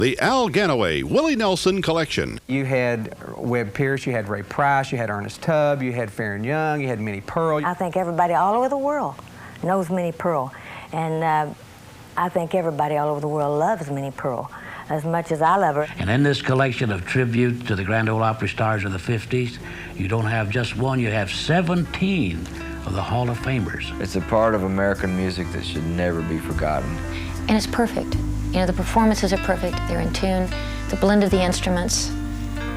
The Al Ganaway Willie Nelson Collection. You had Webb Pierce, you had Ray Price, you had Ernest Tubb, you had Farron Young, you had Minnie Pearl. I think everybody all over the world knows Minnie Pearl, and I think everybody all over the world loves Minnie Pearl as much as I love her. And in this collection of tribute to the Grand Ole Opry stars of the 50s, you don't have just one, you have 17 of the Hall of Famers. It's a part of American music that should never be forgotten. And it's perfect. You know, the performances are perfect, they're in tune. The blend of the instruments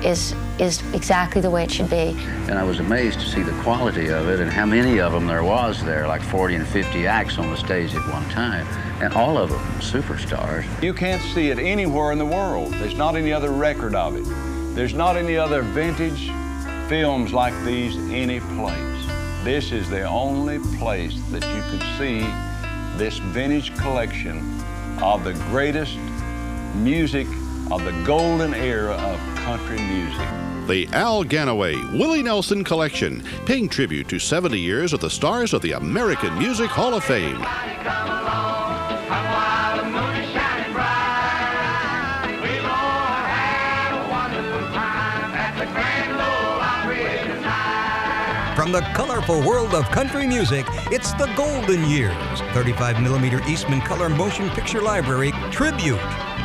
is exactly the way it should be. And I was amazed to see the quality of it and how many of them there was there, like 40 and 50 acts on the stage at one time. And all of them superstars. You can't see it anywhere in the world. There's not any other record of it. There's not any other vintage films like these any place. This is the only place that you could see this vintage collection of the greatest music of the golden era of country music. The Al Ganaway Willie Nelson Collection, paying tribute to 70 years of the stars of the American Music Hall of Fame. From the colorful world of country music, it's the golden years. 35mm Eastman Color Motion Picture Library Tribute.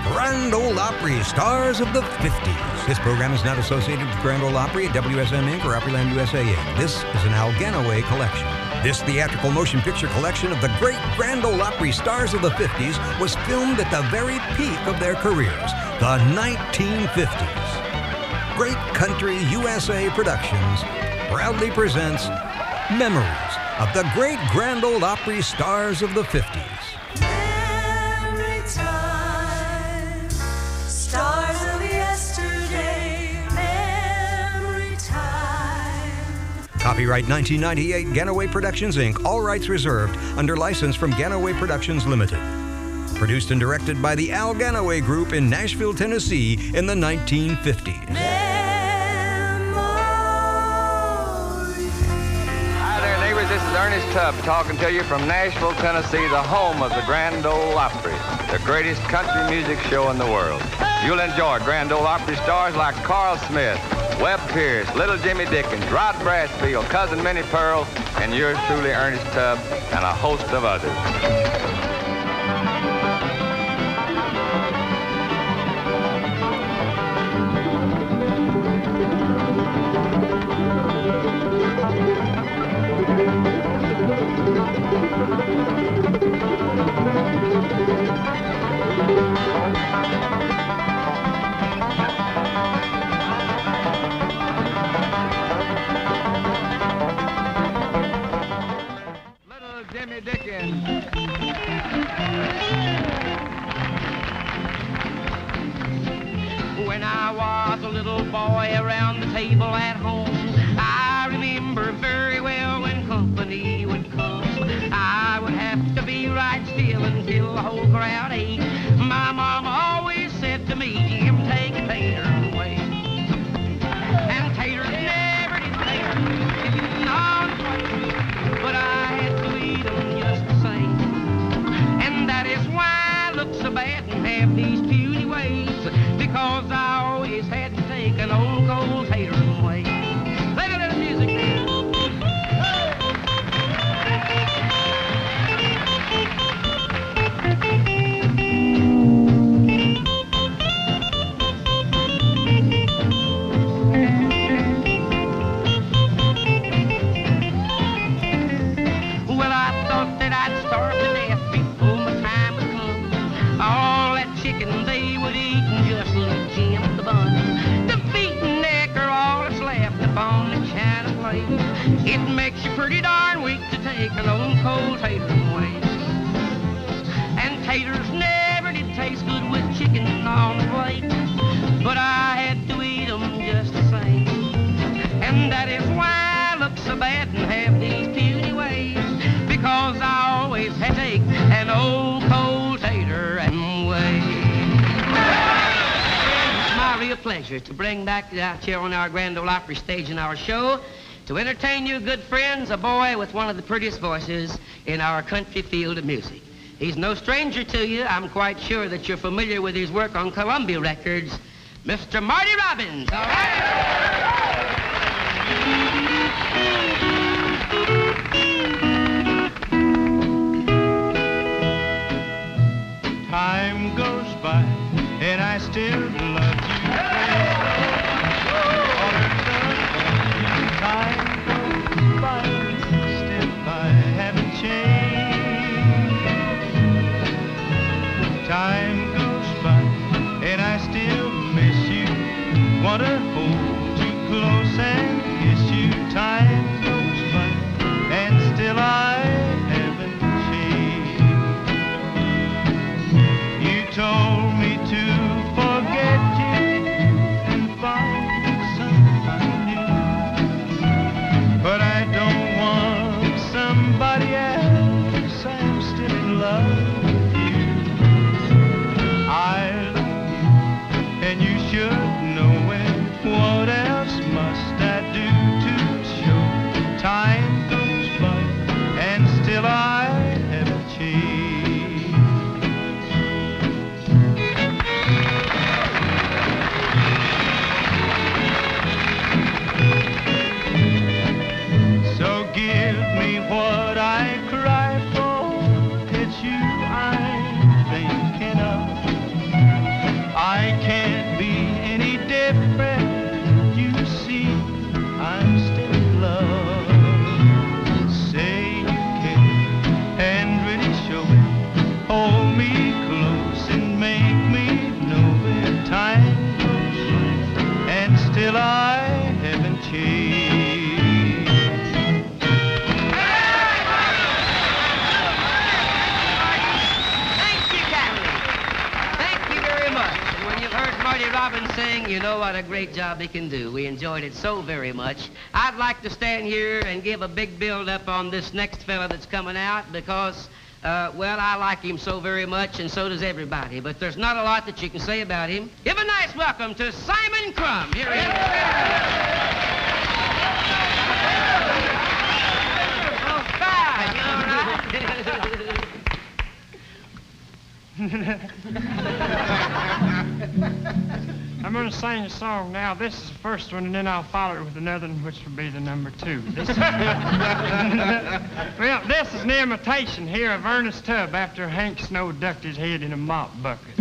Grand Ole Opry Stars of the 50s. This program is not associated with Grand Ole Opry, WSM Inc. or Opryland USA Inc. This is an Al Ganaway collection. This theatrical motion picture collection of the great Grand Ole Opry stars of the 50s was filmed at the very peak of their careers, the 1950s. Great Country USA Productions proudly presents Memories of the great Grand Ole Opry stars of the 50s. Memory time, stars of yesterday, memory time. Copyright 1998, Ganaway Productions, Inc., all rights reserved, under license from Ganaway Productions Limited. Produced and directed by the Al Ganaway Group in Nashville, Tennessee in the 1950s. This is Ernest Tubb talking to you from Nashville, Tennessee, the home of the Grand Ole Opry, the greatest country music show in the world. You'll enjoy Grand Ole Opry stars like Carl Smith, Webb Pierce, Little Jimmy Dickens, Rod Brasfield, Cousin Minnie Pearl, and yours truly, Ernest Tubb, and a host of others. When I was a little boy around the table at home, I remember very well when company would come. I would have to be right still until the whole crowd ate. My mama always said to me, Jim, take a tater away. And taters never did tater on plate, but I had to eat them just the same. And that is why I look so bad and have these puny ways, because I always had to take an old cold tater away. Play a little music there. Well, I thought that I'd starve to death before my time would come. All that chicken they would eat and just leave Jim the bun. The beaten neck or all that's left upon the china plate. It makes you pretty darn weak to take an old cold tater away. And taters never did taste good with chicken on the plate, but I had to eat them just the same. And that is why I look so bad and have these puny ways, because I always had to take an old cold tater away. It's my real pleasure to bring back out here on our Grand Ole Opry stage in our show to entertain you good friends, a boy with one of the prettiest voices in our country field of music. He's no stranger to you. I'm quite sure that you're familiar with his work on Columbia Records. Mr. Marty Robbins, all right? Time goes by and I still love you. Time goes by, still I haven't changed. Time goes by and I still miss you. Wanna hold you close and kiss you. Time goes by and still I haven't changed. You told me to forget you and find somebody new, but I don't want somebody else. I'm still in love with you. I love you, and you should know it. What else must I do to show? Time goes by, and still I haven't changed. So give me what I cry for. It's you I'm thinking of. I can't be any different. You see, I'm still in love. Say you care and really show it. Hold me close and make me know it. Time goes by and still I haven't changed. Thank you, Captain. Thank you very much. And when you've heard Marty Robbins sing, you know what a great job he can do. We enjoyed it so very much. I'd like to stand here and give a big build-up on this next fella that's coming out because, well, I like him so very much, and so does everybody. But there's not a lot that you can say about him. Give a nice welcome to Simon Crumb. Here he is. Oh, fine. You all right? I'm going to sing a song now. This is the first one, and then I'll follow it with another one, which will be the number 2. This is well, this is an imitation here of Ernest Tubb after Hank Snow ducked his head in a mop bucket.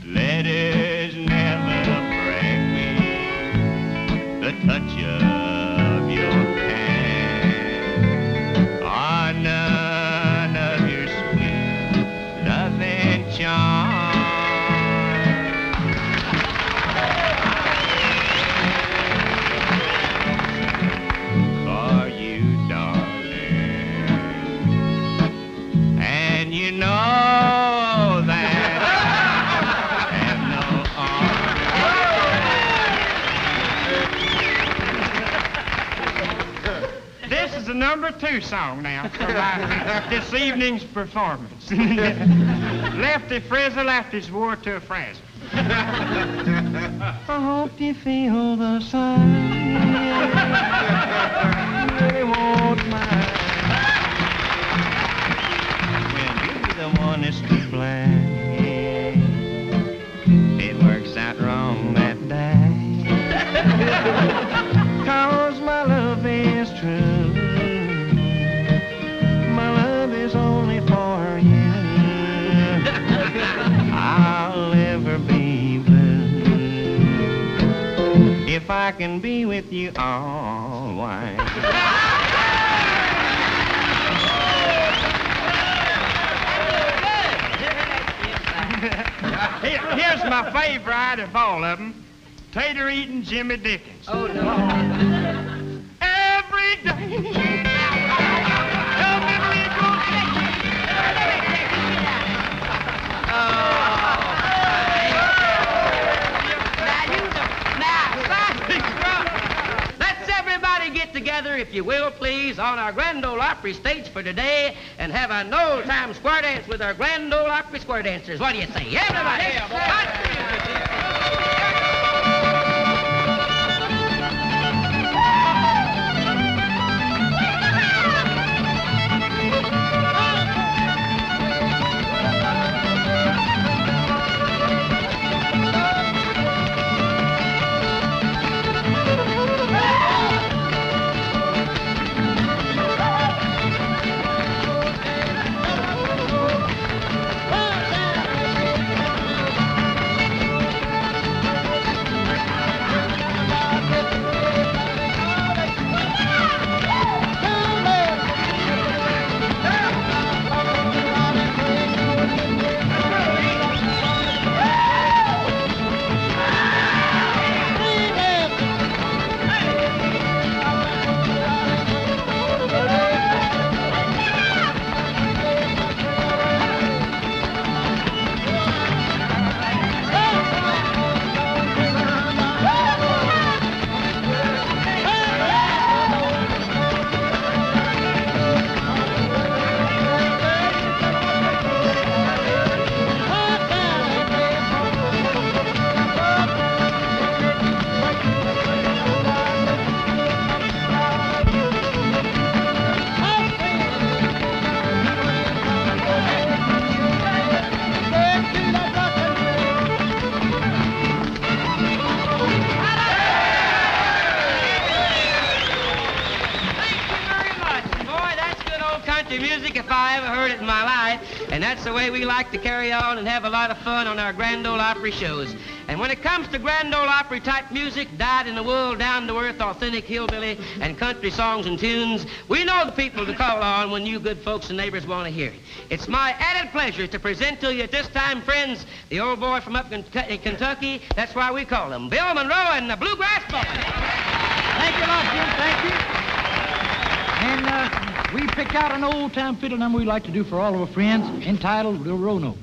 Letters never break me, the touch of your hand, or none of your sweet loving charm. For you, darling, and you know that I have no arm. This is the number 2 song now for this evening's performance. Lefty frizzle, lefty's wore to a frazzle. I hope you feel the same. You really won't mind when you're the one that's to blame. It works out wrong that day. 'Cause my love is true. My love is only for you. I'll never be blue if I can be with you always. Here's my favorite of all of them, Tater Eating Jimmy Dickens. Oh, no. Every day. Let's everybody get together, if you will, please, on our Grand Ole Opry stage for today and have an old-time square dance with our Grand Ole Opry square dancers. What do you say? Everybody! that's the way we like to carry on and have a lot of fun on our Grand Ole Opry shows. And when it comes to Grand Ole Opry type music, dyed-in-the-wool, down-to-earth, authentic hillbilly and country songs and tunes, we know the people to call on when you good folks and neighbors want to hear it. It's my added pleasure to present to you at this time, friends, the old boy from up in Kentucky. That's why we call him Bill Monroe and the Bluegrass Boy. Thank you a lot, Jim. Thank you. And we picked out an old-time fiddle number we'd like to do for all of our friends, entitled The Roanoke.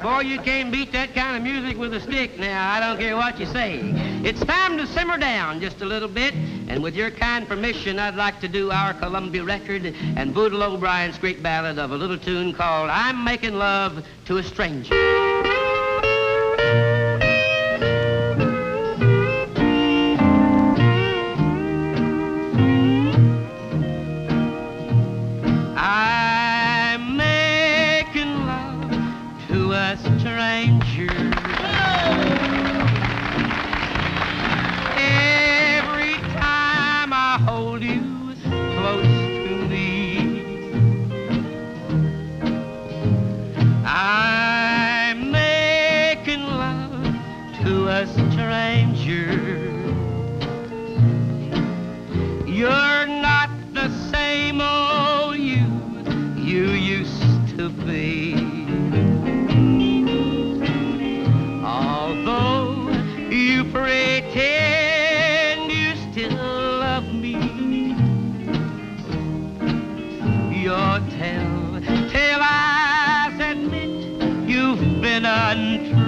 Boy, you can't beat that kind of music with a stick now. I don't care what you say. It's time to simmer down just a little bit. And with your kind permission, I'd like to do our Columbia record and Boodle O'Brien's great ballad of a little tune called I'm Making Love to a Stranger. You're not the same old you used to be. Although you pretend you still love me, your tell eyes admit you've been untrue.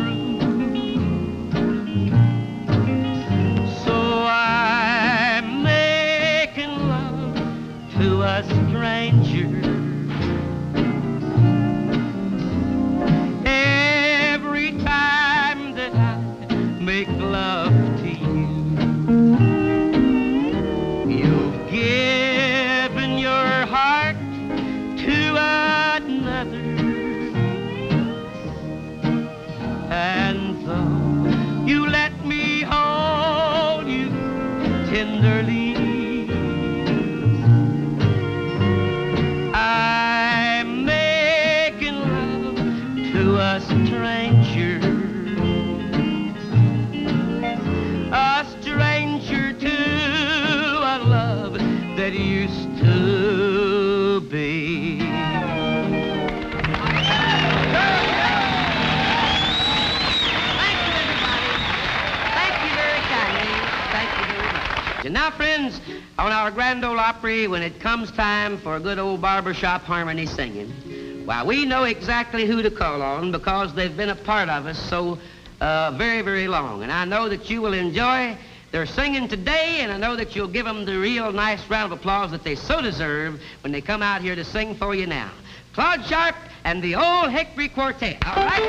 A stranger. Every time that I make love to you, you've given your heart to another, and though you let me hold you tenderly, a stranger to a love And now, friends, on our Grand Ole Opry, when it comes time for a good old barbershop harmony singing, well, we know exactly who to call on because they've been a part of us so very, very long. And I know that you will enjoy their singing today, and I know that you'll give them the real nice round of applause that they so deserve when they come out here to sing for you now. Claude Sharp and the Old Hickory Quartet. All right?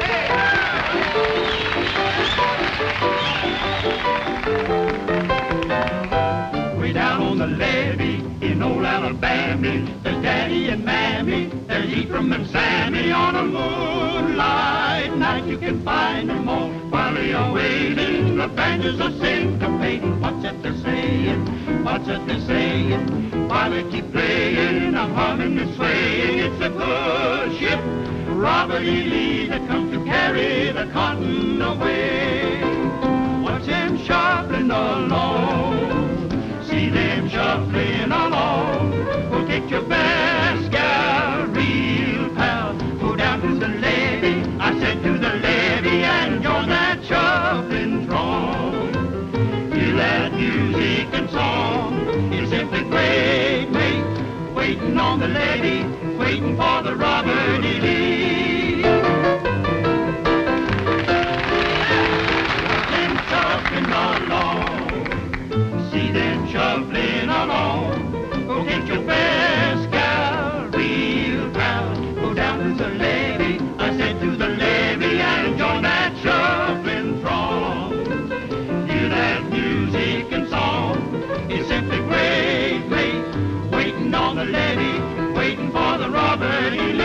Way down on the levee in old Alabama, there's Daddy and Mammy, there's Ephraim and Sammy. On a moonlight night you can find them all while they are waiting. The banjos are syncopating. What's that they're saying? What's that they're saying? While they keep playing, I'm humming and swaying. It's a good ship, Robert E. Lee, that comes to carry the cotton away. Watch them shuffling along, see them shuffling along. Go take your best gal, real pal, go down to the levee. I said to the levee and join that shuffling throng. Hear that music and song, it's simply great, mate. Waiting on the levee, waiting for the Robert E. Lee. Them shuffling along, see them shuffling along. Go get your best gal, real pal, go down to the levee. I said to the levee and join that shuffling throng. Hear that music and song, it's simply great, great. Waiting on the levee, waiting for the Robert E. Lee.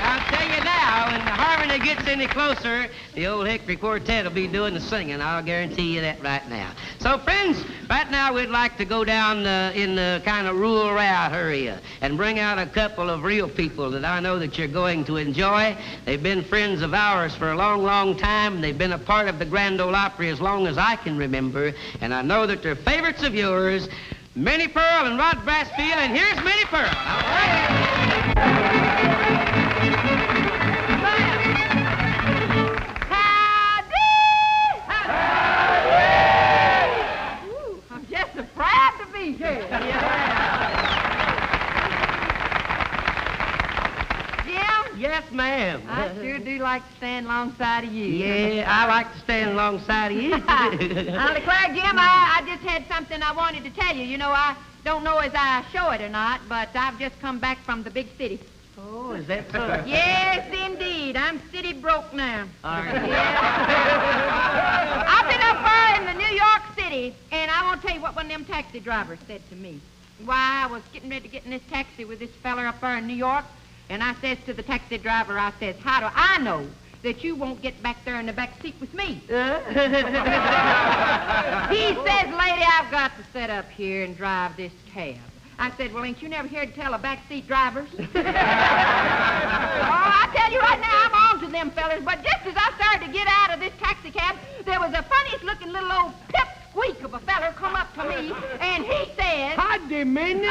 I'll tell you now, when the harmony gets any closer, the Old Hickory Quartet will be doing the singing. I'll guarantee you that right now. So, friends, right now we'd like to go down in the kind of rural route area and bring out a couple of real people that I know that you're going to enjoy. They've been friends of ours for a long, long time. They've been a part of the Grand Ole Opry as long as I can remember, and I know that they're favorites of yours, Minnie Pearl and Rod Brassfield, and here's Minnie Pearl. All right. Yes, ma'am. I sure do like to stand alongside of you. Yeah, I like to stand alongside of you. I'll declare, Jim, I just had something I wanted to tell you. You know, I don't know as I show it or not, but I've just come back from the big city. Oh, is that so? Yes, indeed. I'm city broke now. All right. I've been up there in the New York City, and I want to tell you what one of them taxi drivers said to me. Why, I was getting ready to get in this taxi with this feller up there in New York, and I says to the taxi driver, I says, how do I know that you won't get back there in the back seat with me? He says, lady, I've got to sit up here and drive this cab. I said, well, ain't you never heard tell of backseat drivers? Oh, I tell you right now, I'm on to them fellers, but just as I started to get out of this taxi cab, there was the funniest looking little old pip squeak of a feller come up to me, and he says, Hi, Minnie.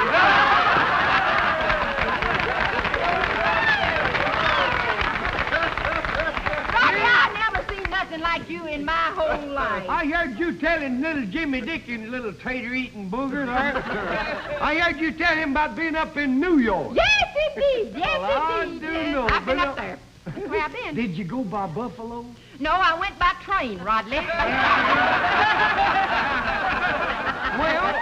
like you in my whole life. I heard you telling little Jimmy Dick and little tater-eating booger there. I heard you tell him about being up in New York. Yes, indeed. Yes, well, indeed. I do know. I've been up there. That's where I've been. Did you go by Buffalo? No, I went by train, Rodley. Well,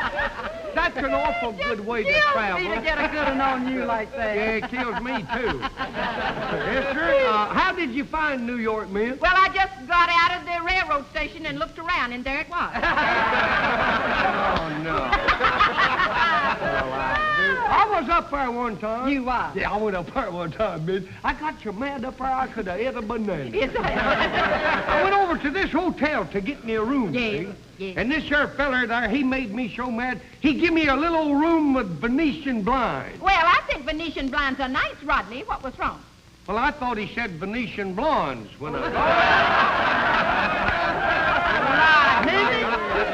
that's an awful good way to travel. Me to get a good one on you like that. Yeah, it kills me, too. Yes, sir. How did you find New York, Miss? Well, I just got out of the railroad station and looked around, and there it was. Oh, no. I was up there one time. You was? Yeah, I went up there one time, Miss. I got so mad up there I could have ate a banana. Yes, I went over to this hotel to get me a room, see? Yes. And this here feller there, he made me so mad, he give me a little old room with Venetian blinds. Well, I think Venetian blinds are nice, Rodney. What was wrong? Well, I thought he said Venetian blondes when I...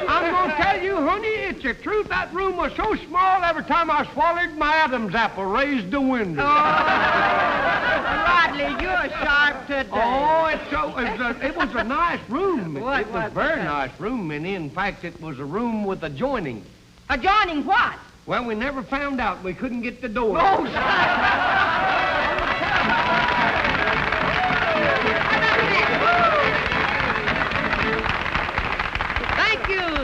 I'm going to tell you, honey, it's you the truth, that room was so small every time I swallowed my Adam's apple raised the window. Rodley, you're sharp today. Oh, it was a nice room. It was a very that? nice room, Minnie. In fact, it was a room with adjoining. Adjoining what? Well, we never found out. We couldn't get the door. Oh,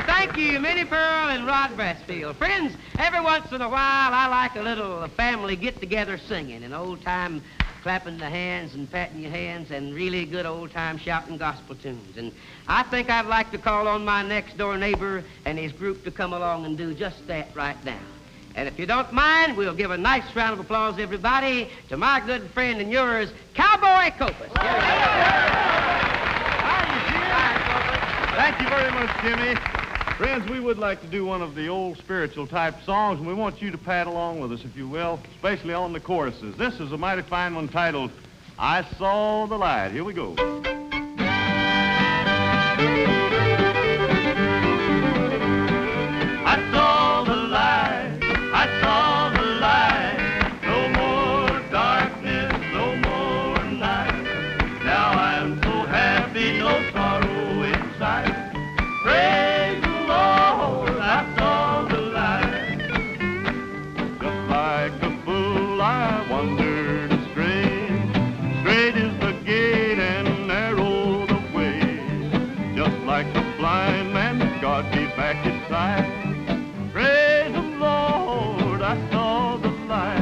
Thank you, Minnie Pearl and Rod Brassfield. Friends, every once in a while, I like a little family get-together singing and old-time clapping the hands and patting your hands and really good old-time shouting gospel tunes. And I think I'd like to call on my next-door neighbor and his group to come along and do just that right now. And if you don't mind, we'll give a nice round of applause, everybody, to my good friend and yours, Cowboy Copus. Thank you very much, Jimmy. Friends, we would like to do one of the old spiritual type songs, and we want you to pad along with us, if you will, especially on the choruses. This is a mighty fine one titled, I Saw the Light. Here we go. I saw the light, I saw the light. No more darkness, no more night. Now I'm so happy, no sorrow inside. Praise the Lord, I saw the light. Just like a fool, I wandered astray. Straight is the gate and narrow the way. Just like a blind man, God gave back his sight. Praise the Lord, I saw the light.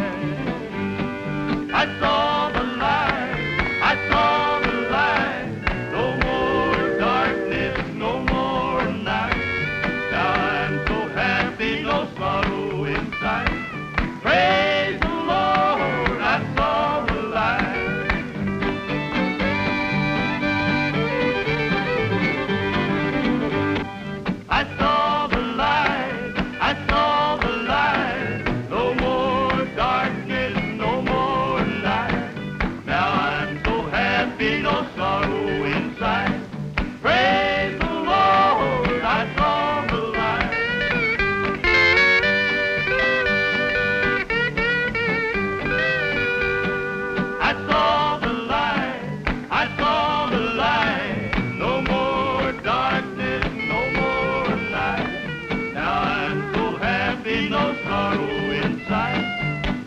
I saw the light, I saw the light. No more darkness, no more night. Now I'm so happy, no sorrow inside. Praise the Lord, I saw the light. I saw the light, I saw the light. No more darkness, no more night. Now I'm so happy, no sorrow inside. Praise the Lord, I saw the light. I saw the light, I saw the light. No more darkness, no more night. Now I'm so happy, no sorrow inside.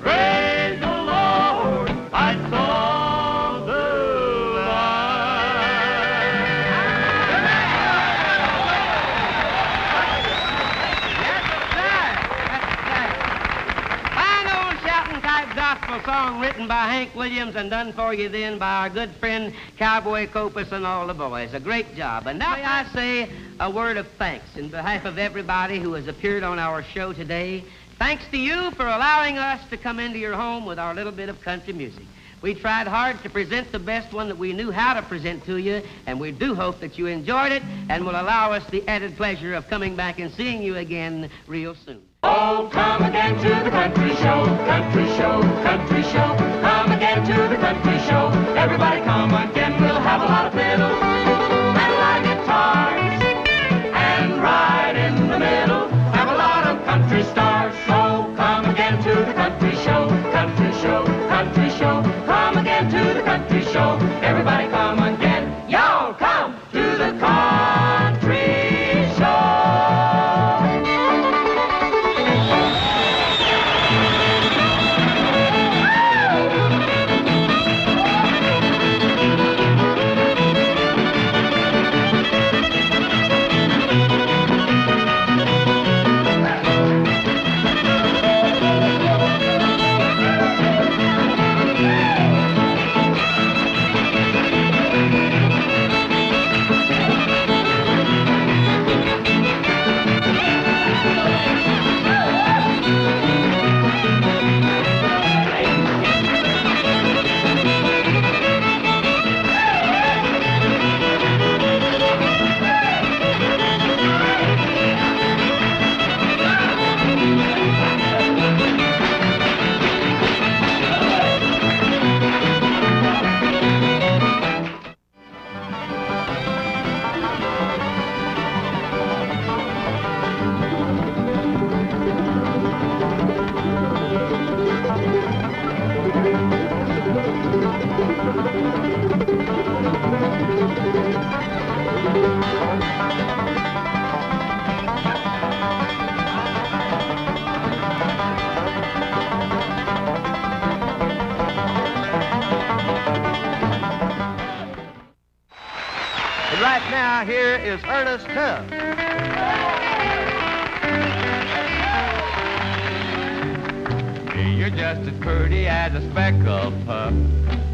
Praise the Lord, I saw the Fine old shouting type gospel song written by Hank Williams and done for you then by our good friend Cowboy Copus and all the boys. A great job. And now may I say a word of thanks in behalf of everybody who has appeared on our show today. Thanks to you for allowing us to come into your home with our little bit of country music. We tried hard to present the best one that we knew how to present to you, and we do hope that you enjoyed it and will allow us the added pleasure of coming back and seeing you again real soon. Oh, come again to the country show, country show, country show. Come again to the country show. Everybody come again, we'll have a lot of fiddles and a lot of guitars. And right in the middle, have a lot of country stars. So come again to the country show, country show, country show. Come again to the country show. Everybody come again. Y'all come to the country show. Now here is Ernest Tubb. You're just as pretty as a speckled pup.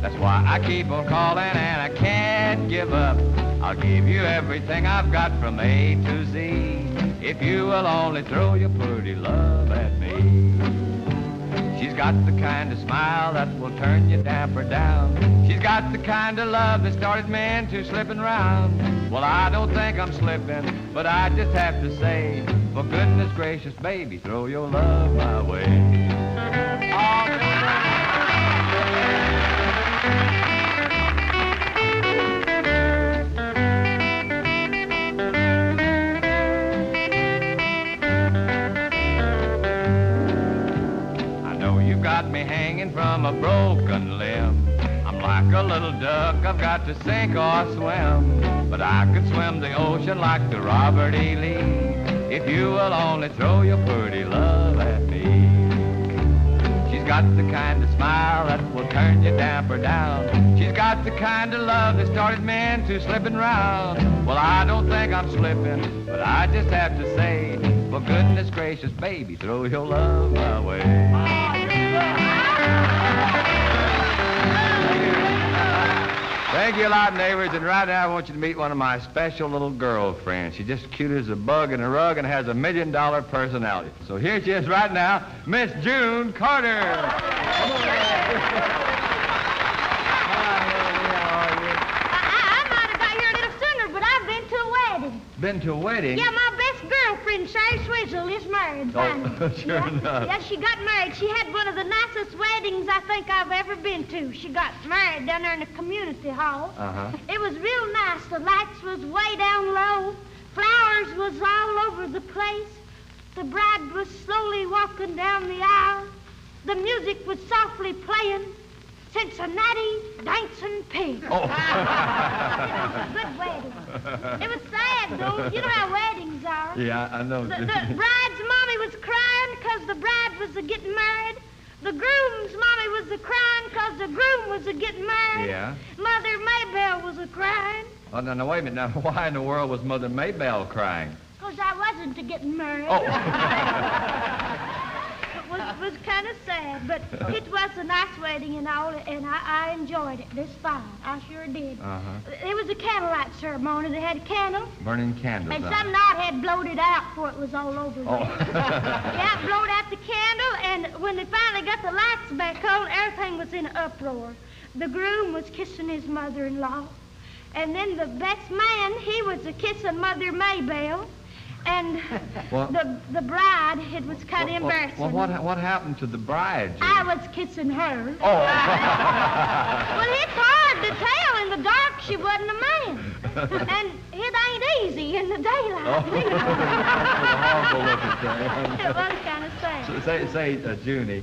That's why I keep on calling and I can't give up. I'll give you everything I've got from A to Z, if you will only throw your pretty love at me. She's got the kind of smile that will turn your damper down. She's got the kind of love that started me into slipping round. Well, I don't think I'm slipping, but I just have to say, for goodness gracious, baby, throw your love my way. Got me hanging from a broken limb. I'm like a little duck, I've got to sink or swim. But I could swim the ocean like the Robert E. Lee, if you will only throw your pretty love at me. She's got the kind of smile that will turn your damper down. She's got the kind of love that started me into slipping round. Well, I don't think I'm slipping, but I just have to say, for goodness gracious, baby, throw your love my way. Thank you a lot, neighbors, and right now I want you to meet one of my special little girlfriends. She's just cute as a bug in a rug and has $1 million personality. So here she is right now, Miss June Carter. Come on. I might have got here a little sooner, but I've been to a wedding. Been to a wedding? Yeah, my best girlfriend, Sherry Swizzle, is married. Oh, sure enough. Yeah, she got married. She had one of the nicest weddings I think I've ever been to. She got married down there in the community hall. Uh-huh. It was real nice. The lights was way down low. Flowers was all over the place. The bride was slowly walking down the aisle. The music was softly playing. Cincinnati Dancing Pig. Oh. It was a good wedding. It was sad, though. You know how weddings are. Yeah, I know. The bride's mommy was crying because the bride was getting married. The groom's mommy was crying because the groom was getting married. Yeah. Mother Maybelle was crying. Oh, no, wait a minute. Now, why in the world was Mother Maybelle crying? Because I wasn't getting married. Oh. It was kind of sad, but it was a nice wedding and all, and I enjoyed it this fine. I sure did. Uh-huh. It was a candlelight ceremony. They had candles. Burning candles. And huh? some knot had blowed it out before it was all over. Oh. Yeah, blowed out the candle, and when they finally got the lights back on, everything was in an uproar. The groom was kissing his mother-in-law, and then the best man, he was kissing Mother Maybelle. And the bride, it was kind of embarrassing. Well, what happened to the bride? Judy? I was kissing her. Oh. Well, it's hard to tell. In the dark, she wasn't a man. And it ain't easy in the daylight. Horrible looking thing. It was kind of sad. So, say, Junie,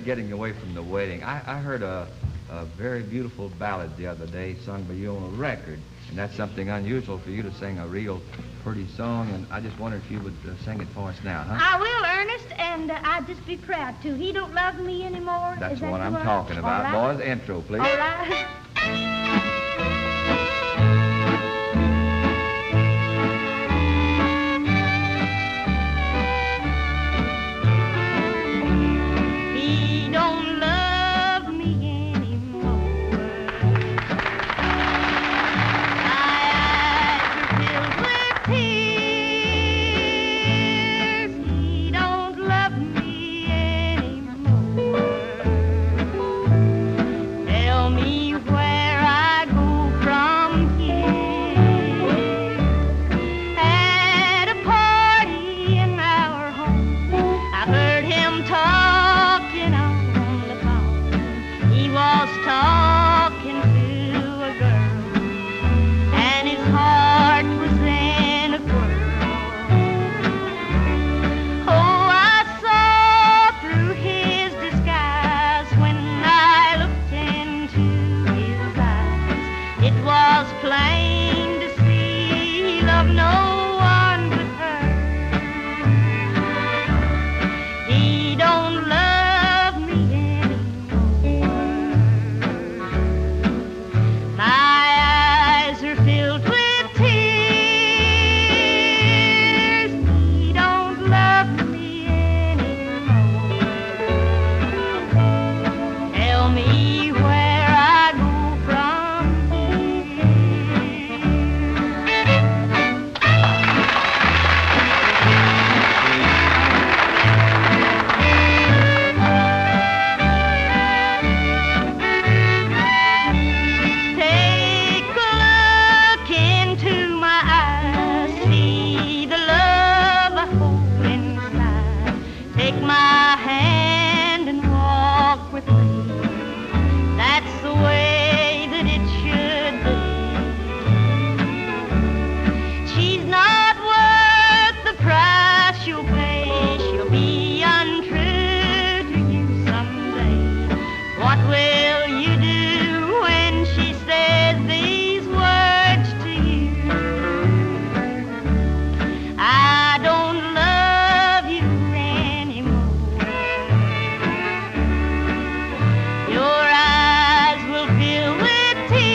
getting away from the wedding, I heard a very beautiful ballad the other day sung by you on a record. And that's something unusual for you to sing a real pretty song, and I just wondered if you would sing it for us now, huh? I will, Ernest, and I'd just be proud to. He don't love me anymore. That's Is that what I'm one? talking about. All right. Boys, intro, please. All right. He don't love me anymore. He don't love me anymore. Tell me where take my hand and walk with me. That's the way that it should be. She's not worth the price you'll pay. She'll be untrue to you someday. What will you do when she says these words to you? I don't love you anymore. Your eyes will fill with tears.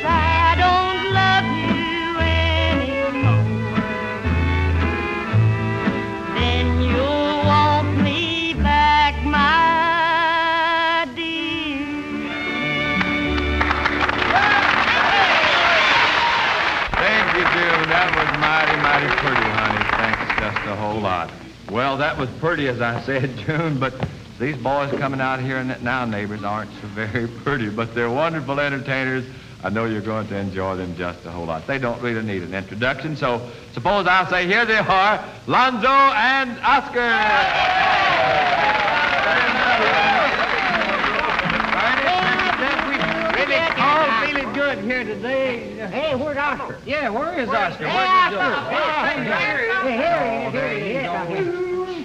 I don't love you anymore. Then you'll want me back, my dear. Thank you, June. That was mighty, mighty pretty, honey. Thanks just a whole lot. Well, that was pretty, as I said, June, but these boys coming out here now, neighbors, aren't so very pretty, but they're wonderful entertainers. I know you're going to enjoy them just a whole lot. They don't really need an introduction, so suppose I'll say, here they are, Lonzo and Oscar. Really all feeling good here today. Hey, where's Oscar? Yeah, where is Oscar? Where's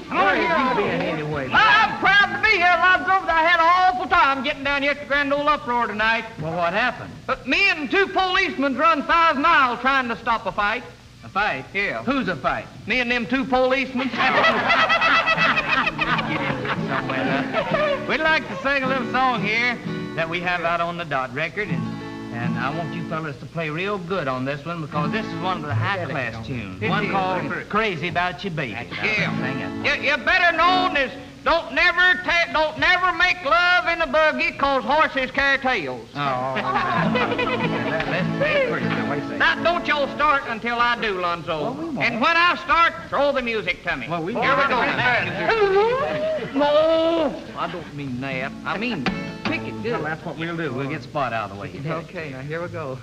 Where have you been anyway? I'm proud to be here, Lonzo. I had an awful time getting down here at the Grand Ole Uproar tonight. Well, what happened? Me and two policemen run 5 miles trying to stop a fight. A fight? Yeah. Who's a fight? Me and them two policemen. We'd like to sing a little song here that we have out on the Dot record, and I want you fellas to play real good on this one because this is one of the high-class tunes. One called Crazy About Your Baby. Yeah. You're better known as don't never make love in a buggy 'cause horses carry tails. Oh, let's play pretty. Now, don't y'all start until I do, Lonzo. And when I start, throw the music to me. Well, Here we go. No, I don't mean that. I mean, pick it good. Well, that's what we'll do. We'll get Spot out of the way. Okay, now here we go.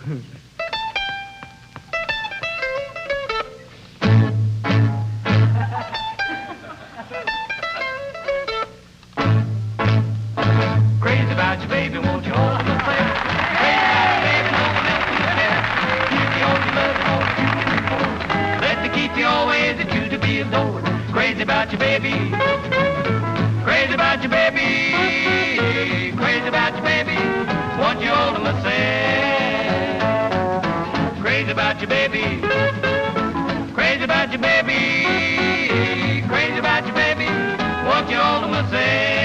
Crazy about you, baby, won't you hold me clear? Crazy about you, baby, no one else will care. Keep you on your love, won't you keep me cold? Let me keep you always and you to be adored. Crazy about you, baby. Crazy about you, baby. Crazy about you, baby. Want you all to myself. Crazy about you, baby. Crazy about you, baby. Crazy about you, baby. Want you all to myself.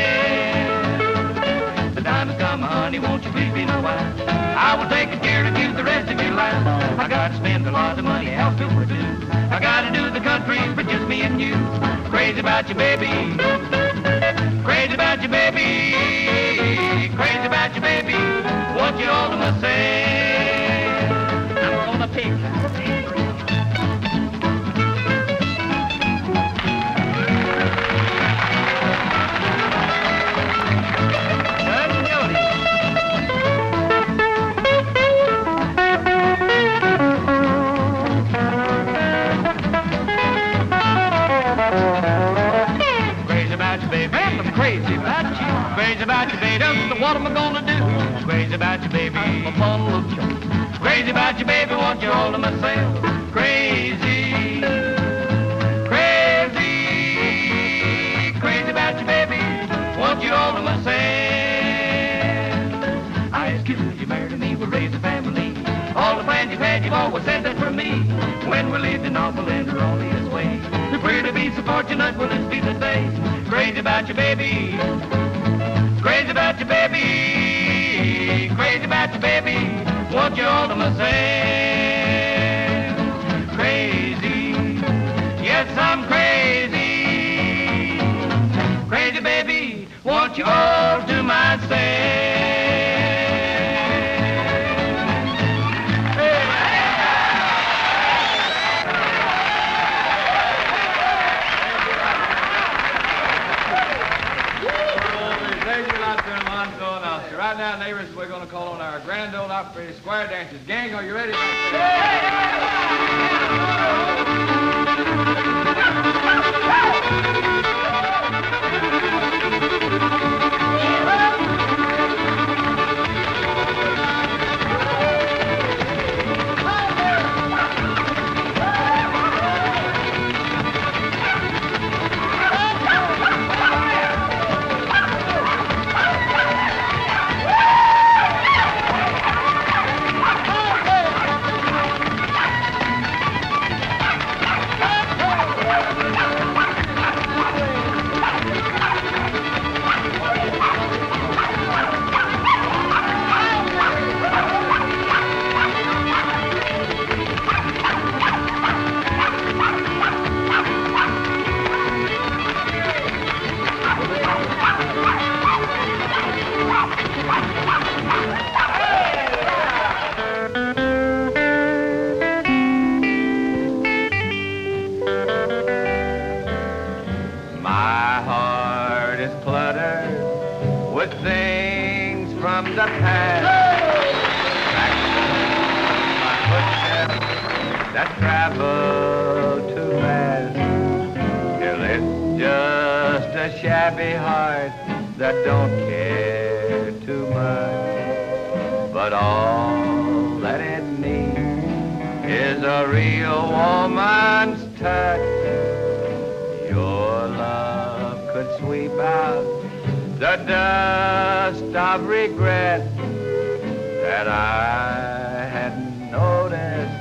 The time has come, honey, won't you please be my wife? I will take care of you the rest of your life. I gotta spend a lot of money, how to do? I gotta do the country for just me and you. Crazy about you, baby. Crazy about you, baby. Crazy about you, baby. Want you all to myself. I'm gonna pick. Crazy about you, crazy about you, baby. What am I gonna do? Crazy about you, baby. I'm a bundle of joy. Crazy about you, baby. Want you all to myself. Crazy, crazy, crazy about you, baby. Want you all to myself. I ask you, you marry me, we'll raise a family. All the plans you've had, you've always said that for me. When we lived in awful land, we're only this way. If we're to be so fortunate, well, this be the day. Crazy about you, baby. Crazy about you, baby. Crazy about you, baby. Want you all to myself. Crazy. Yes, I'm crazy. Crazy, baby. Want you all to myself. Right now, neighbors, we're going to call on our Grand Ole Opry square dancers. Gang, are you ready? that travel too fast, till it's just a shabby heart that don't care too much. But all that it needs is a real woman's touch. Your love could sweep out the dust of regret that I hadn't noticed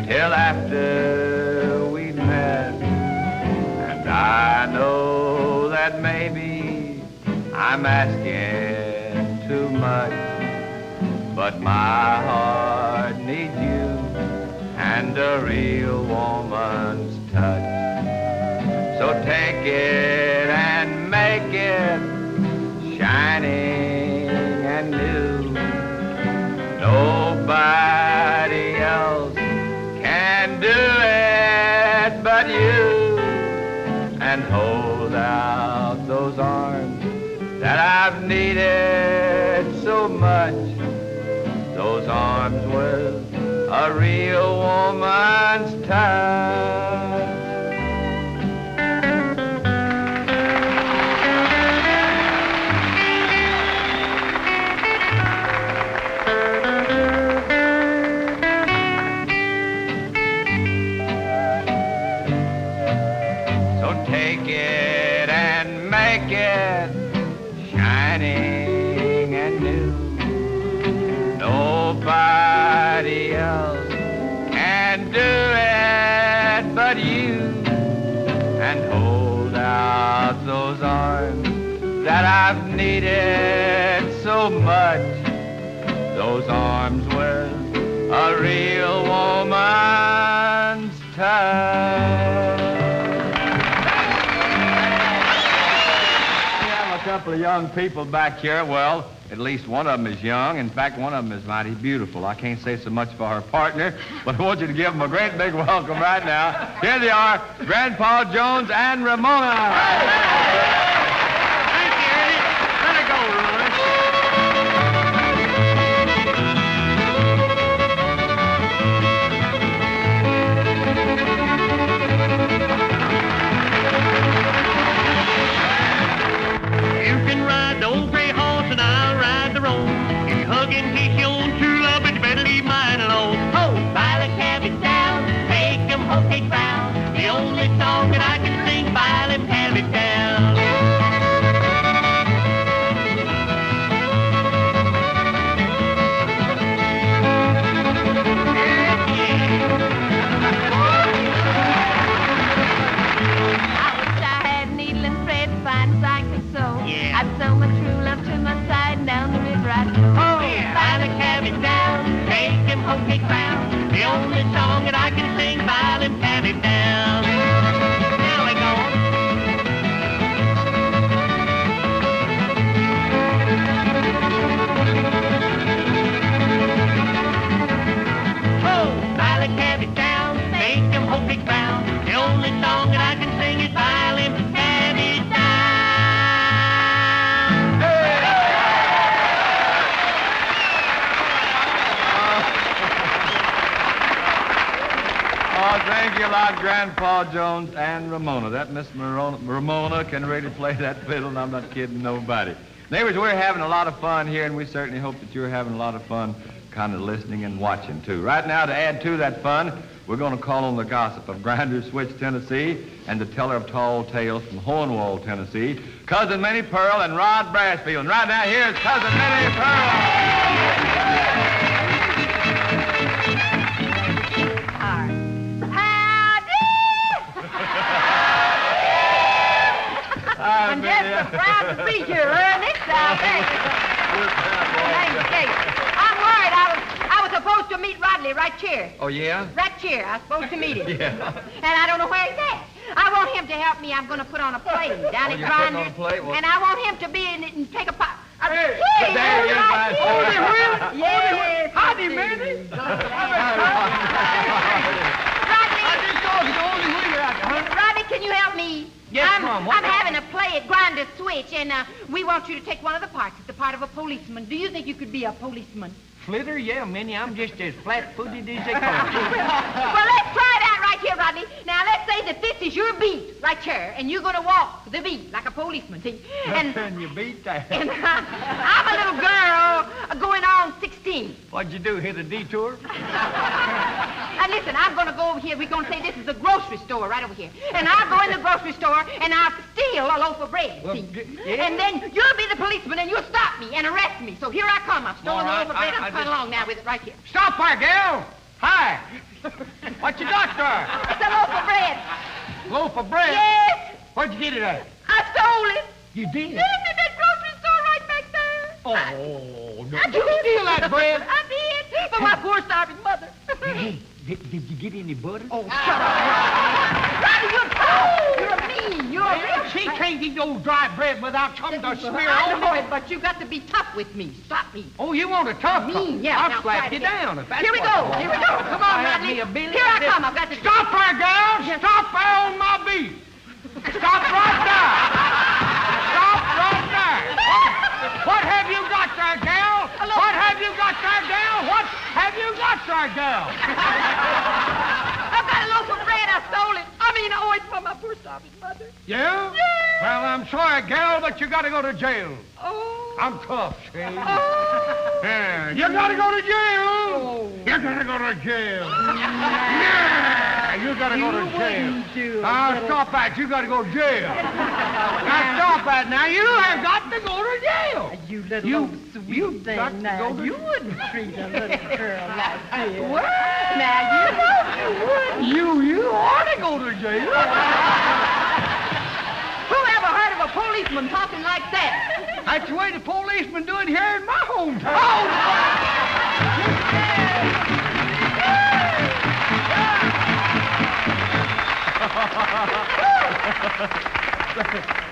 till after we'd met. And I know that maybe I'm asking too much, but my heart needs you and a real woman's touch. So take it and make it shining and new. Nobody else can do it but you. And hold out those arms that I've needed so much. Those arms with a real woman's touch. Take it and make it shining and new. Nobody else can do it but you. And hold out those arms that I've needed so much. Those arms with a real woman's touch. A couple of young people back here. Well, at least one of them is young. In fact, one of them is mighty beautiful. I can't say so much for her partner, but I want you to give them a great big welcome right now. Here they are, Grandpa Jones and Ramona. Thank you, Eddie. Let her go, Ramona. You can ride the old gray horse and I'll ride the roan. If you hug and kiss your own true love, but you better leave mine alone. Ho, by the cabbage down, make 'em hope they frown. The only song that I can sing by them cabbage down. I wish I had needle and thread as fine as I could sew. Yeah. I'd sew my true love to my side down the river I'd go. Oh, yeah. By the cabbage down, Make 'em hope they frown. The only song that I can sing by them cabbage down. Now we go. Oh, by the cabbage down, make 'em hope they frown. The only song that I can sing is by them cabbage down. Oh, thank you a lot, Grandpa Jones and Ramona. That Miss Ramona can really play that fiddle, and I'm not kidding nobody. Neighbors, we're having a lot of fun here, and we certainly hope that you're having a lot of fun kind of listening and watching, too. Right now, to add to that fun, we're going to call on the gossip of Grinder Switch, Tennessee, and the teller of tall tales from Hohenwald, Tennessee, Cousin Minnie Pearl and Rod Brassfield. And right now, here's Cousin Minnie Pearl. I'm just so proud to be here, Ernest. Thanks. I'm worried. I was supposed to meet Rodley right here. Oh, yeah? Right here. I was supposed to meet him. Yeah. And I don't know where he's at. I want him to help me. I'm going to put on a play down at you're putting on Grinder's. a play? Well- And I want him to be in it and take a part. Hey, there he is, right my here. son. Yes. Howdy, Minnie. Rodney, can you help me? Yes, Mom. What I'm having a play at Grinder's Switch, and we want you to take one of the parts. It's the part of a policeman. Do you think you could be a policeman? Flitter? Yeah, Minnie, I'm just as flat-footed as they come. Well, let's beat right here, and you're gonna walk the beat like a policeman, see? And you beat that. And I'm a little girl going on 16. What'd you do, hit a detour? And listen, I'm gonna go over here. We're gonna say this is a grocery store right over here. And I'll go in the grocery store and I'll steal a loaf of bread, see? Yeah. And then you'll be the policeman and you'll stop me and arrest me. So here I come. I've stolen the loaf of bread. I'm coming along now with it right here. Stop there, gal! Hi! What you got there? It's a loaf of bread. Loaf of bread? Yes. Where'd you get it at? I stole it. You did? Yes, in that grocery store right back there. Oh, no. Did you steal that bread? I did, for my poor starving mother. Hey, did you get any butter? Oh, shut up. Robbie, you're tough. You're mean. You're real. She can't eat old dry bread without something to smear I on know it. it, but you got to be tough with me. Stop me. Oh, you want a tough Mean, yeah. I'll now slap try it you again. down if that's Here we what go. you want. Here we go. Come on, Have Rodney. me a billy Here I like this. come. I've got to... Stop there, gal! Stop there on my beat! Stop right there! Stop right there! What have you got there, gal? What have you got there, gal? What have you got there, gal? I've got a loaf of bread. I stole it. I mean, I owe it from my poor starving mother. You? Yeah. Well, I'm sorry, gal, but you gotta go to jail. Oh. I'm tough, see? Oh. Yeah, you gotta go to jail. Oh. You gotta go to jail. Yeah, you gotta go to jail. Now, stop that. You gotta go to jail. Now, stop that. Now, you have got to go to jail. You little sweet thing now. You wouldn't treat a little girl like this. What? Now, you know you would. You ought to go to jail. Who ever heard of a policeman talking like that? That's the way the policemen do it here in my hometown.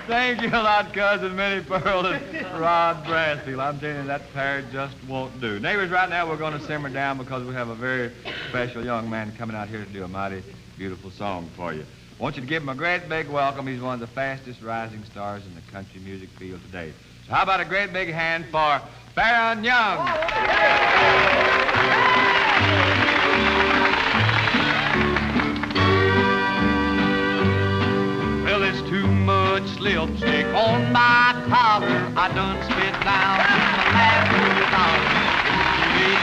Thank you a lot, Cousin Minnie Pearl and Rod Bransfield. I'm telling you, that pair just won't do. Neighbors, right now we're going to simmer down because we have a very special young man coming out here to do a mighty beautiful song for you. I want you to give him a great big welcome. He's one of the fastest rising stars in the country music field today. So how about a great big hand for Farron Young? Well, there's too much lipstick on my collar. I done spit down my last $2.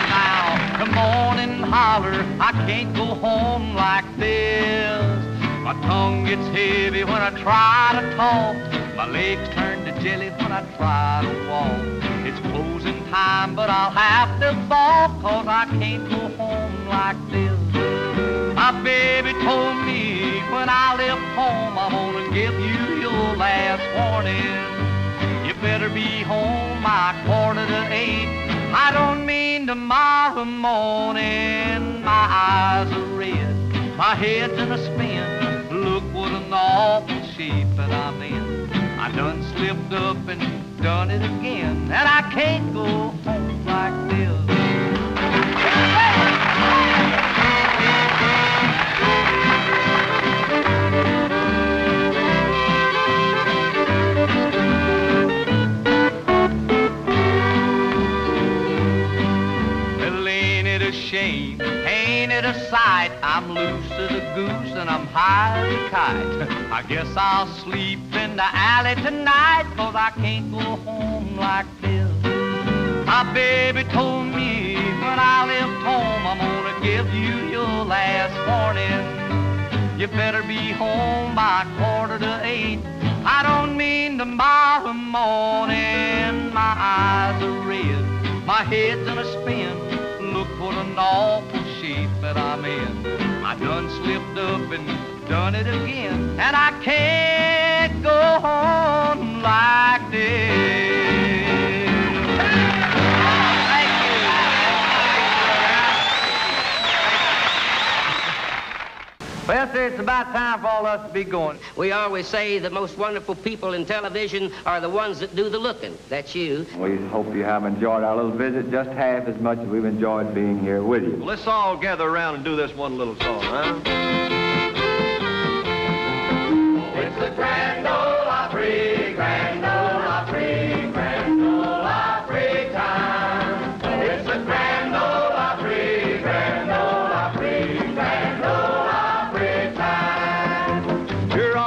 Now, come on and holler. I can't go home like this. My tongue gets heavy when I try to talk. My legs turn to jelly when I try to walk. It's closing time, but I'll have to fall, 'cause I can't go home like this. My baby told me when I left home, I'm gonna give you your last warning. You better be home by 7:45. I don't mean tomorrow morning. My eyes are red, my head's in a spin. Look what an awful shape that I'm in. I done slipped up and done it again, and I can't go home like this. Well, ain't it a shame? Ain't it a sight? I'm loose as a goose and I'm high as a kite. I guess I'll sleep in the alley tonight, 'cause I can't go home like this. My baby told me when I left home, I'm gonna give you your last warning. You better be home by 7:45. I don't mean tomorrow morning. My eyes are red, my head's in a spin. Look what an awful shape that I'm in. I done slipped up and done it again, and I can't go on like this. Thank you. Well, sir, it's about time for all of us to be going. We always say the most wonderful people in television are the ones that do the looking. That's you. We hope you have enjoyed our little visit just half as much as we've enjoyed being here with you. Well, let's all gather around and do this one little song, huh? It's the Grand Ole Opry, Grand Ole Opry, Grand Ole Opry time. It's the Grand Ole Opry, Grand Ole Opry, Grand Ole Opry time. You're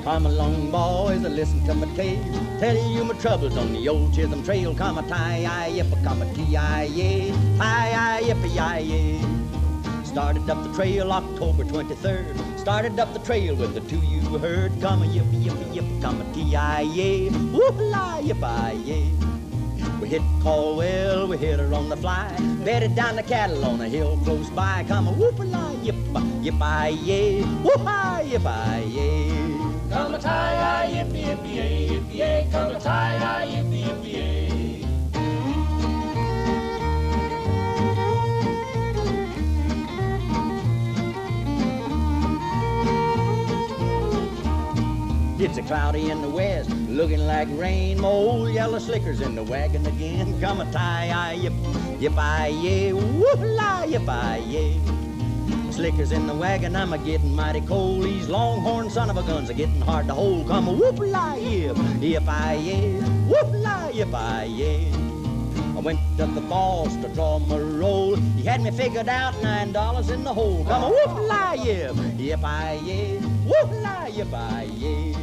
Come along, boys, and listen to my tale. Tell you my troubles on the old Chisholm Trail. Come a tie-yi-yip, come a tee-yi-yi, tie-yi-yip-yi-yi. Started up the trail October 23rd. Started up the trail with the two you heard. Come a yip-yip-yip, come a tee-yi-yi, whoop-la-yip-yi-yi. We hit Caldwell, we hit her on the fly. Bedded down the cattle on a hill close by. Come a whoop-la-yip-yip-yi-yi, whoop-ha-yip-yi-yi. Come a tie-yi-yip-yip-yay, yip-yay, come a tie-yi-yip-yip-yay. It's a cloudy in the west, looking like rain. My old yellow slicker's in the wagon again. Come a tie-yi-yip-yip-yi-yay, whoop-la-yip-yi-yay. Slicker's in the wagon, I'm a-getting mighty cold. These longhorn son of a guns are getting hard to hold. Come a whoop-la-yip, yip-I-yay, whoop-la-yip-I-yay. I went to the boss to draw my roll. He had me figured out $9 in the hole. Come a whoop-la-yip, yip-I-yay, whoop-la-yip-I-yay.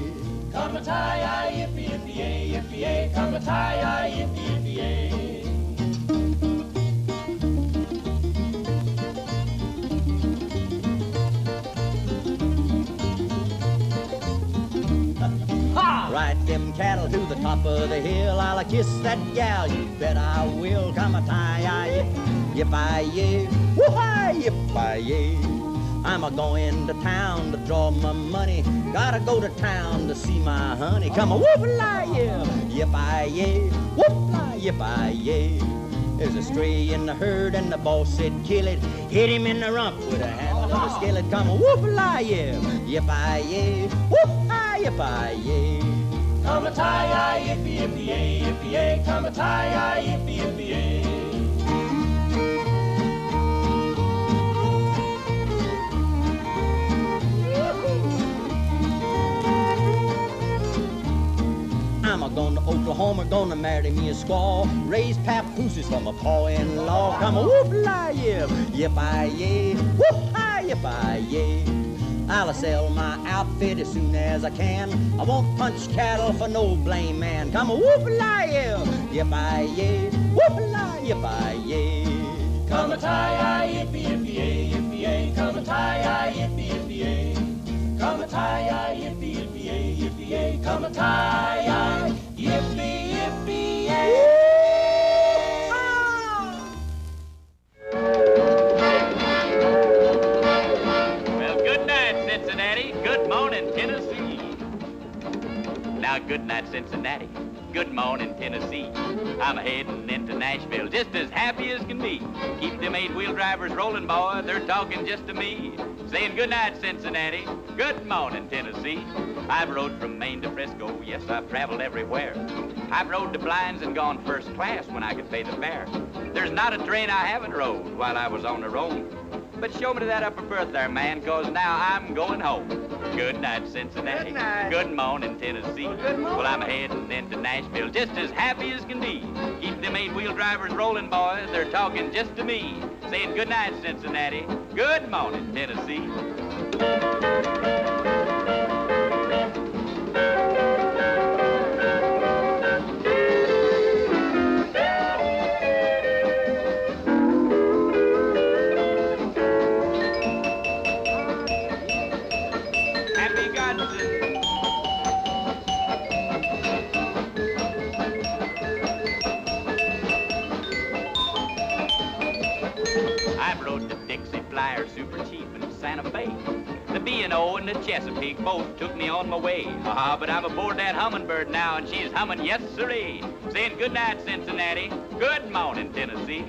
Come a tie-yi-yip-yip-yay, yip-yay, come a tie-yi-yip-yip-yay. Ride them cattle to the top of the hill. I'll kiss that gal, you bet I will. Come a tie-yi-yip-yip-yi-yay, whoop-hi-yip-yi-yay. I'm a-going to town to draw my money. Gotta go to town to see my honey. Come a whoop-la-yip, yip-I-yay, whoop-la-yip-I-yay. There's a stray in the herd and the boss said kill it. Hit him in the rump with a handle of a skillet. Come a whoop-la-yip, yip-I-yay, whoop-hi-yip-I-yay. Come a tie-yi-yip-yip-yay, yip-yay, come a tie-yi-yip-yip-yay. I'm a-going to Oklahoma, gonna marry me a squaw. Raise papooses for my pa-in-law. Come a whoop-la-yip, yip-I-yay, whoop-hi-yip-I-yay. I'll sell my outfit as soon as I can. I won't punch cattle for no blame man. Come a whoop-la-yip, yip-I-yay, whoop-la-yip-I-yay. Come a tie-yi-yip-yip-yay, yip-yay, come a tie-yi-yip-yip-yay. Come a tie-yi-yip-yip-yay, yip-yay, come a tie-yi-yip-yip-yay. Cincinnati, good morning, Tennessee. Now, good night, Cincinnati. Good morning, Tennessee. I'm heading into Nashville just as happy as can be. Keep them 8-wheel drivers rolling, boy. They're talking just to me. Saying good night, Cincinnati. Good morning, Tennessee. I've rode from Maine to Frisco. Yes, I've traveled everywhere. I've rode to Blinds and gone first class when I could pay the fare. There's not a train I haven't rode while I was on the road. But show me to that upper berth there, man, 'cause now I'm going home. Good night, Cincinnati. Good night. Good morning, Tennessee. Well, good morning. Well, I'm heading into Nashville just as happy as can be. Keep them 8-wheel drivers rolling, boys. They're talking just to me. Saying good night, Cincinnati. Good morning, Tennessee. Super cheap in Santa Fe. The B&O and the Chesapeake both took me on my way. But I'm aboard that hummingbird now, and she's humming, yes sirree. Saying good night, Cincinnati. Good morning, Tennessee.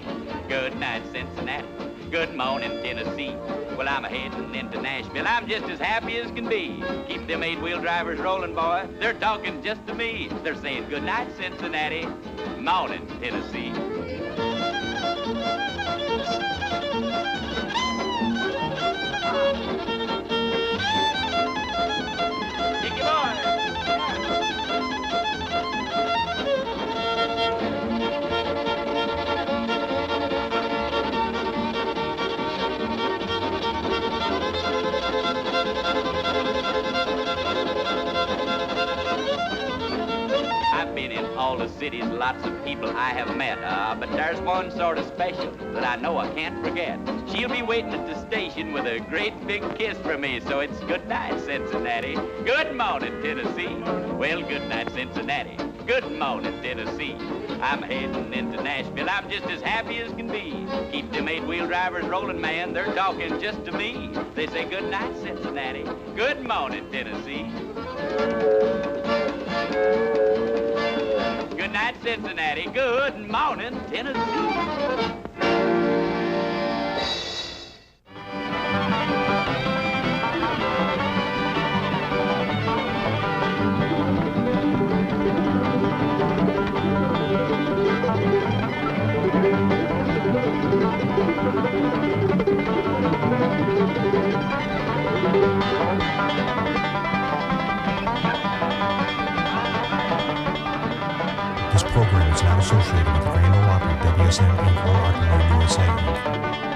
Good night, Cincinnati. Good morning, Tennessee. Well, I'm heading into Nashville. I'm just as happy as can be. Keep them 8-wheel drivers rolling, boy. They're talking just to me. They're saying good night, Cincinnati. Morning, Tennessee. I've been in all the cities, lots of people I have met, but there's one sort of special that I know I can't forget. She'll be waiting at the station with a great big kiss for me, so it's good night, Cincinnati. Good morning, Tennessee. Well, good night, Cincinnati. Good morning, Tennessee. I'm heading into Nashville. I'm just as happy as can be. Keep them 8-wheel drivers rolling, man. They're talking just to me. They say good night, Cincinnati. Good morning, Tennessee. Good night, Cincinnati. Good morning, Tennessee. This program is not associated with the Grand Ole Opry, WSM Inc. or Opry USA Inc.